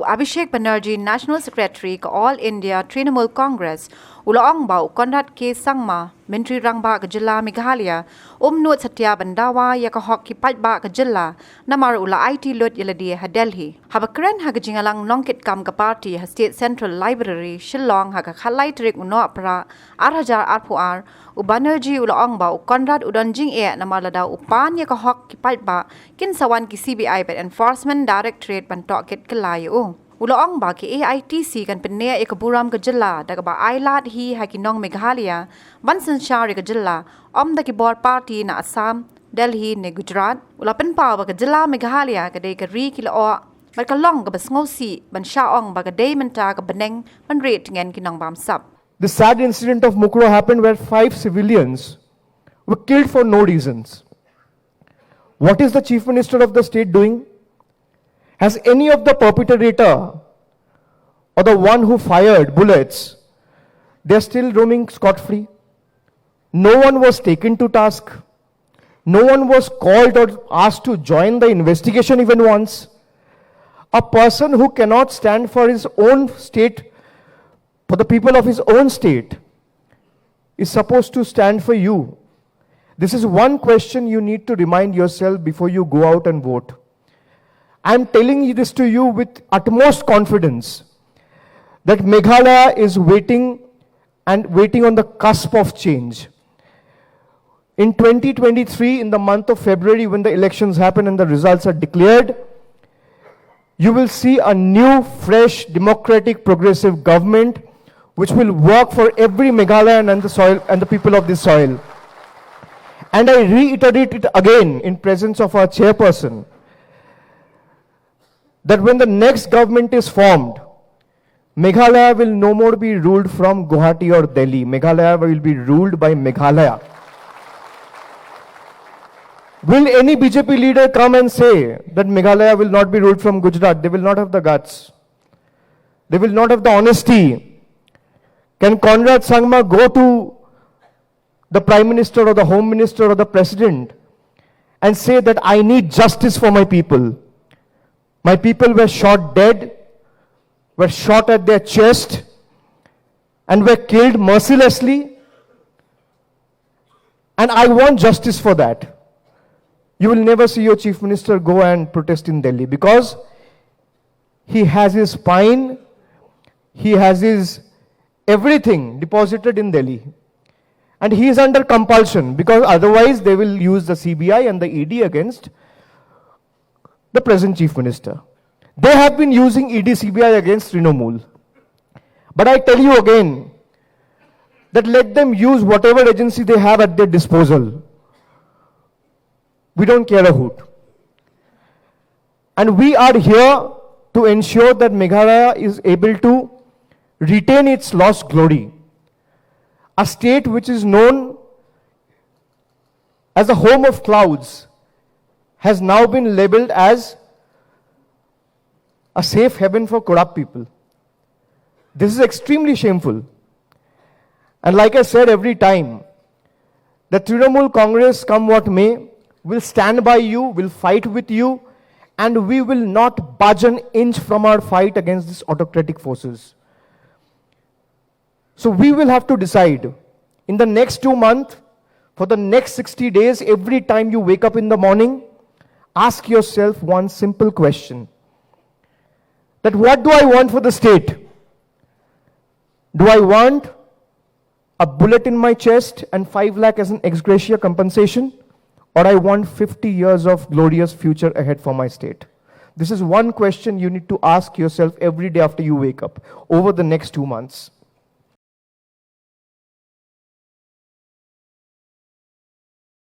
Abhishek Banerjee, National Secretary ka All India Trinamool Congress, Ulaong Bau Conrad K. Sangma, Menteri Rangba ka Jilla Meghalaya, Nuot Satya Bandawa ya ka Hok Kipat Ba ka Jilla, namar ula aiti lut ïalade ha Delhi. Habakren ha ka jingalang nongkit kam ka party ha State Central Library, Shillong ha ka khalai trik uno apra, arhajar arpuar, Banerjee Ulaong Bau Conrad udonjing namar ladaw upan ya ka Hok Kipat Ba, kin sawan ki CBI bet Enforcement Directorate bantok kit kelayu. Ulaong ba ki AITC kan penea ikaburam ke jilla daga ba ïalade hi ha ki nong Meghalaya bansan shari ke jilla da ki board party na Assam Delhi ne Gujarat ula penpau ba ke jilla Meghalaya ke de ke ri ki lo ba ka long ka basngosi ban shaong ba ke de menta ka beneng ban ret ngen ki nong bam sap. The sad incident of Mukro happened where 5 civilians were killed for no reasons. What is the Chief Minister of the state doing? Has any of the perpetrator or the one who fired bullets, they're still roaming scot-free? No one was taken to task. No one was called or asked to join the investigation even once. A person who cannot stand for his own state, for the people of his own state, is supposed to stand for you. This is one question you need to remind yourself before you go out and vote. I am telling this to you with utmost confidence that Meghalaya is waiting on the cusp of change. In 2023, in the month of February, when the elections happen and the results are declared, you will see a new, fresh, democratic, progressive government which will work for every Meghalayan and the soil and the people of this soil. And I reiterate it again in presence of our chairperson, that when the next government is formed, Meghalaya will no more be ruled from Guwahati or Delhi. Meghalaya will be ruled by Meghalaya. Will any BJP leader come and say that Meghalaya will not be ruled from Gujarat? They will not have the guts. They will not have the honesty. Can Conrad Sangma go to the Prime Minister or the Home Minister or the President and say that I need justice for my people? My people were shot dead, were shot at their chest, and were killed mercilessly. And I want justice for that. You will never see your Chief Minister go and protest in Delhi because he has his spine, he has his everything deposited in Delhi. And he is under compulsion because otherwise they will use the CBI and the ED against the present Chief Minister. They have been using ED CBI against Trinamool. But I tell you again that let them use whatever agency they have at their disposal. We don't care a hoot. And we are here to ensure that Meghalaya is able to retain its lost glory. A state which is known as the home of clouds has now been labeled as a safe haven for corrupt people. This is extremely shameful. And like I said every time, the Trinamool Congress, come what may, will stand by you, will fight with you, and we will not budge an inch from our fight against these autocratic forces. So we will have to decide in the next 2 months, for the next 60 days, every time you wake up in the morning, ask yourself one simple question. That what do I want for the state? Do I want a bullet in my chest and 5 lakh as an ex gratia compensation? Or I want 50 years of glorious future ahead for my state? This is one question you need to ask yourself every day after you wake up over the next 2 months.